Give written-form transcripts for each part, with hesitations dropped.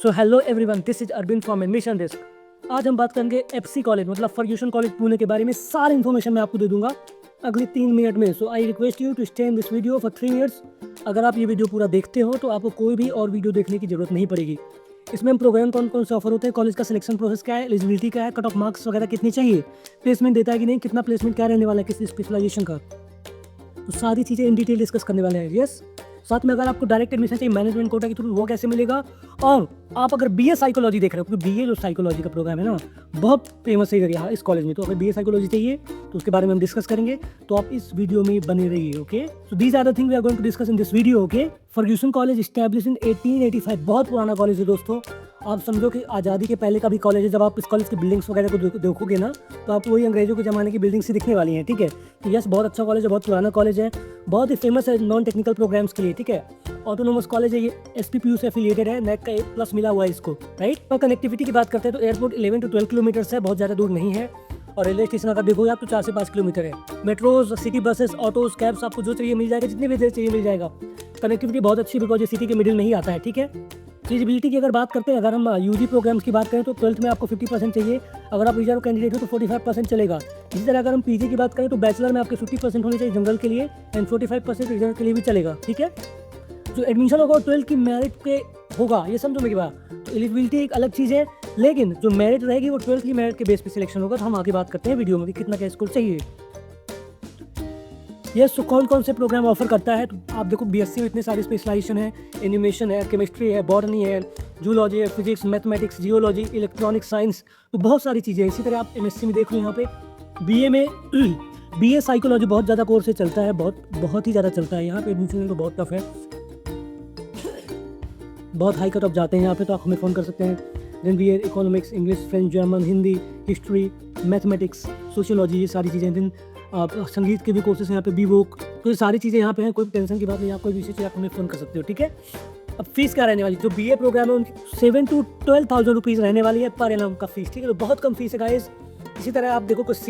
So hello everyone, this is Arvind from admission desk. आज हम बात करेंगे एफसी कॉलेज मतलब फर्ग्यूसन कॉलेज पुणे के बारे में। सारी इन्फॉर्मेशन मैं आपको दे दूंगा अगले 3 मिनट में। So I request you to stay in this video for 3 minutes. अगर आप ये वीडियो पूरा देखते हो तो आपको कोई भी और वीडियो देखने की जरूरत नहीं पड़ेगी। इसमें हम प्रोग्राम कौन कौन से ऑफर होते हैं, कॉलेज का सिलेक्शन प्रोसेस क्या है, एलिजिबिलिटी क्या है, कट ऑफ मार्क्स वगैरह कितनी चाहिए, प्लेसमेंट देता है कि नहीं, कितना प्लेसमेंट क्या रहने वाला है, किसी स्पेशलाइजेशन का, तो सारी चीज़ें इन डिटेल डिस्कस करने वाले हैं। यस, साथ में अगर आपको डायरेक्ट एडमिशन चाहिए मैनेजमेंट कोटा के थ्रू, वो कैसे मिलेगा। और आप अगर बीए साइकोलॉजी देख रहे हो, क्योंकि बीए जो साइकोलॉजी का प्रोग्राम है ना बहुत फेमस है यहाँ इस कॉलेज में, तो अगर बीए साइकोलॉजी चाहिए तो उसके बारे में हम डिस्कस करेंगे। तो आप इस वीडियो में बने रहिए। Okay, so these are the thing we are going to discuss in this video. Okay, Fergusson college establish in 1885, बहुत पुराना कॉलेज है दोस्तों। आप समझो कि आज़ादी के पहले का भी कॉलेज है। जब आप इस कॉलेज की बिल्डिंग्स वगैरह को देखोगे ना तो आपको वही अंग्रेजों के ज़माने की बिल्डिंग्स ही दिखने वाली हैं। ठीक है, तो यस, बहुत अच्छा कॉलेज है, बहुत पुराना कॉलेज है, बहुत ही फेमस है नॉन टेक्निकल प्रोग्राम्स के लिए। ठीक है, ऑटोनोमस कॉलेज है, ये SPPU से एफिलिएटेड है, नेक का A+ मिला हुआ है इसको, राइट। और कनेक्टिविटी की बात करते हैं तो एयरपोर्ट 11 to 12 किलोमीटर है, बहुत ज़्यादा दूर नहीं है। और रेलवे स्टेशन अगर देखोगे आप तो 4 से 5 किलोमीटर है। Metros, city buses, autos, cabs, आपको जो चाहिए मिल जाएगा, जितनी भी देर चाहिए मिल जाएगा। कनेक्टिविटी बहुत अच्छी, बिकॉज ये सिटी के मिडिल में ही आता है। ठीक है, एलिजिबिलिटी की अगर बात करते हैं, अगर हम UG प्रोग्राम्स की बात करें तो 12th में आपको 50% चाहिए। अगर आप रिजर्व कैंडिडेट हो तो 45% चलेगा। इसी तरह अगर हम PG की बात करें तो बैचलर में आपके 50% होने चाहिए जनरल के लिए, एंड 45% रिजर्व के लिए भी चलेगा। ठीक है, जो एडमिशन होगा 12th की मेरिट पे होगा, ये समझो मेरी बात। तो एलिजिबिलिटी एक अलग चीज़ है, लेकिन जो मेरिट रहेगी वो 12th की मेरिट के बेस पे सिलेक्शन होगा। तो हम आगे बात करते हैं वीडियो में कि कितना क्या स्कोर चाहिए। यस, तो कौन कौन से प्रोग्राम ऑफर करता है, तो आप देखो BSc में इतने सारे स्पेशलाइजेशन है, एनिमेशन है, केमिस्ट्री है, बॉटनी है, जूलॉजी है, physics, mathematics, geology, electronic science, तो बहुत सारी चीज़ें हैं। इसी तरह आप MSc में देख लो, यहाँ पे BA में BA साइकोलॉजी बहुत ज़्यादा कोर्स से चलता है, बहुत ही ज़्यादा चलता है। यहाँ पे एडमिशन तो बहुत टफ है, बहुत हाई कट ऑफ जाते हैं यहाँ पे, तो आप हमें फ़ोन कर सकते हैं। Then BA economics, English, French, German, Hindi, history, mathematics, sociology, ये सारी चीज़ें। देन संगीत के भी कोर्सेज यहाँ पे, BVOC, तो ये सारी चीज़ें यहाँ पे हैं। कोई टेंशन की बात नहीं, आप कोई विषय चाहिए आप हमें फ़ोन कर सकते हो। ठीक है, अब फीस क्या रहने वाली, जो BA प्रोग्राम है उनकी 7 to 12,000 रुपीज़ रहने वाली है पर एनम का फीस। ठीक है, तो बहुत कम फीस है गाइस। इसी तरह आप देखो कुछ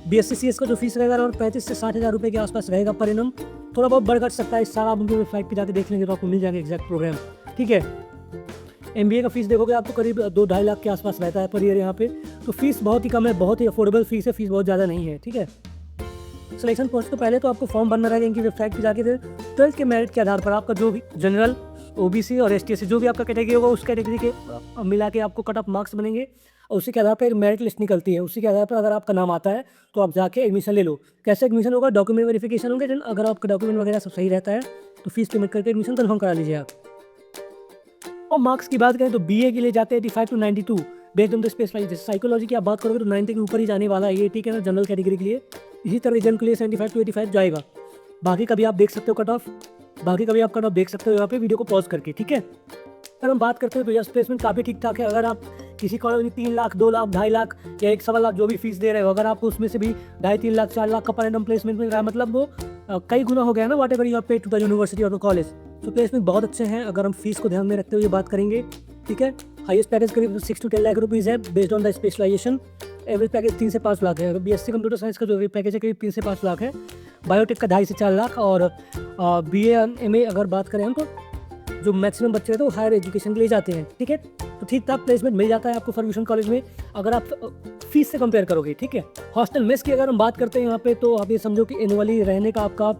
BSc CS का जो फीस रहेगा और 35 से 60 हज़ार रुपये के आसपास रहेगा पर एनम। थोड़ा बहुत बढ़ घट सकता है, सारा आप उनकी वेबसाइट पर जाकर देख लेंगे तो आपको मिल जाएगा एग्जैक्ट प्रोग्राम। ठीक है, MBA का फीस देखोगे आप तो करीब 2-2.5 लाख के आसपास रहता है पर ईयर यहाँ पे। तो फीस बहुत ही कम है, बहुत ही अफोर्डेबल फीस है, फीस बहुत ज़्यादा नहीं है। ठीक है, सिलेक्शन प्रोसेस तो पहले तो आपको फॉर्म भरना रहेगा इनकी वेबसाइट पर जाके। 12th के मेरिट के आधार पर आपका जो भी जनरल, OBC और ST जो भी आपका कैटेगरी होगा उस कैटेगरी के मिला के आपको कट ऑफ मार्क्स बनेंगे और उसी के आधार पर मेरिट लिस्ट निकलती है। उसी के आधार पर अगर आपका नाम आता है तो आप जाके एडमिशन ले लो। कैसे एडमिशन होगा, डॉक्यूमेंट वेरिफिकेशन होंगे। अगर आपका डॉक्यूमेंट वगैरह सब सही रहता है तो फीस पेमेंट करके एडमिशन कन्फर्म करा लीजिए आप। और मार्क्स की बात करें तो BA के लिए जाते हैं 85 to 92 based on the specialisation. Psychology की आप बात करोगे तो 90 के ऊपर ही जाने वाला है ये। ठीक है ना, जनरल कैटेगरी के लिए। इसी तरह रीजन के लिए 75 to 85 जाएगा। बाकी कभी आप देख सकते हो कट ऑफ, देख सकते हो यहाँ पे वीडियो को पॉज करके। ठीक है, अगर हम बात करते हैं तो यस, प्लेसमेंट काफ़ी ठीक ठाक है। अगर आप किसी कॉलेज में 3 लाख, 2 लाख, 2.5 लाख या 1.25 लाख जो भी फीस दे रहे हो, अगर आपको उसमें से भी 2.5-3 लाख, 4 लाख का पर एनम प्लेसमेंट मिल रहा है, मतलब वो कई गुना हो गया ना, वॉट एवर यू पे टू द यूनिवर्सिटी और द कॉलेज। तो प्लेसमेंट बहुत अच्छे हैं अगर हम फीस को ध्यान में रखते हुए ये बात करेंगे। ठीक है, हाईएस्ट पैकेज करीब 6 to 10 लाख रुपीज़ है based on the specialisation. Average package 3 से 5 लाख है। BSc कंप्यूटर साइंस का जो एवरेज पैकेज है करीब 3 से 5 लाख है। बायोटेक का 2.5 से 4 लाख। और BA MA अगर बात करें हम तो जो मैक्सिमम बच्चे हैं तो हायर एजुकेशन के लिए जाते हैं। ठीक है, तो ठीक ठाक प्लेसमेंट मिल जाता है आपको फर्ग्यूसन कॉलेज में अगर आप फीस से कंपेयर करोगे। ठीक है, हॉस्टल मेस की अगर हम बात करते हैं यहाँ पे तो आप ये समझो कि एनुअली रहने का आपका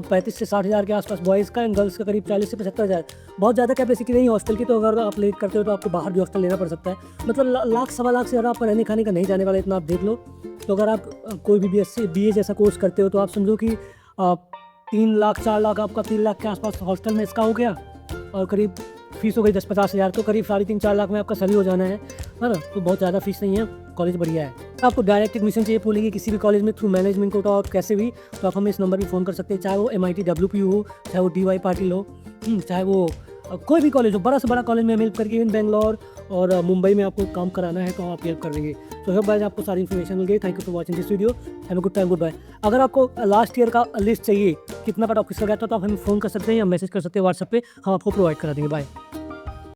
35 से 60 हज़ार के आसपास बॉयज़ का, एंड गर्ल्स का करीब 40 से 75 हज़ार। बहुत ज़्यादा कैपेसिटी नहीं हॉस्टल की, तो अगर आप लेट करते हो तो आपको बाहर भी हॉस्टल लेना पड़ सकता है। मतलब लाख सवा लाख से ज़्यादा आपका रहने खाने का नहीं जाने वाला, इतना आप देख लो। तो अगर आप कोई भी BA जैसा कोर्स करते हो तो आप समझो कि 3 लाख 4 लाख आपका 3 लाख के आसपास हॉस्टल में इसका हो गया, और करीब फीस हो गई 10-50 हज़ार, तो करीब 3.5-4 लाख में आपका सभी हो जाना है ना। तो बहुत ज़्यादा फीस नहीं है, कॉलेज बढ़िया है। आपको डायरेक्ट एडमिशन चाहिए बोलेंगे किसी भी कॉलेज में थ्रू मैनेजमेंट कोटा और कैसे भी, तो आप हमें इस नंबर पर फ़ोन कर सकते हैं। चाहे वो MIT WPU हो, चाहे वो DY पाटिल हो, चाहे वो कोई भी कॉलेज हो, बड़ा से बड़ा कॉलेज में हम हेल्प करके इवन बेंगलोर और मुंबई में आपको काम कराना है तो हम आपकी हेल्प कर देंगे। सो होप गाइस आपको सारी इन्फॉर्मेशन मिल गई। Thank you for watching this video. Have a good time, good bye. अगर आपको लास्ट ईयर का लिस्ट चाहिए कितना कट ऑफ किसका गया था तो आप हमें फ़ोन कर सकते हैं या मैसेज कर सकते हैं व्हाट्सएप पे, हम आपको प्रोवाइड करा देंगे। बाय।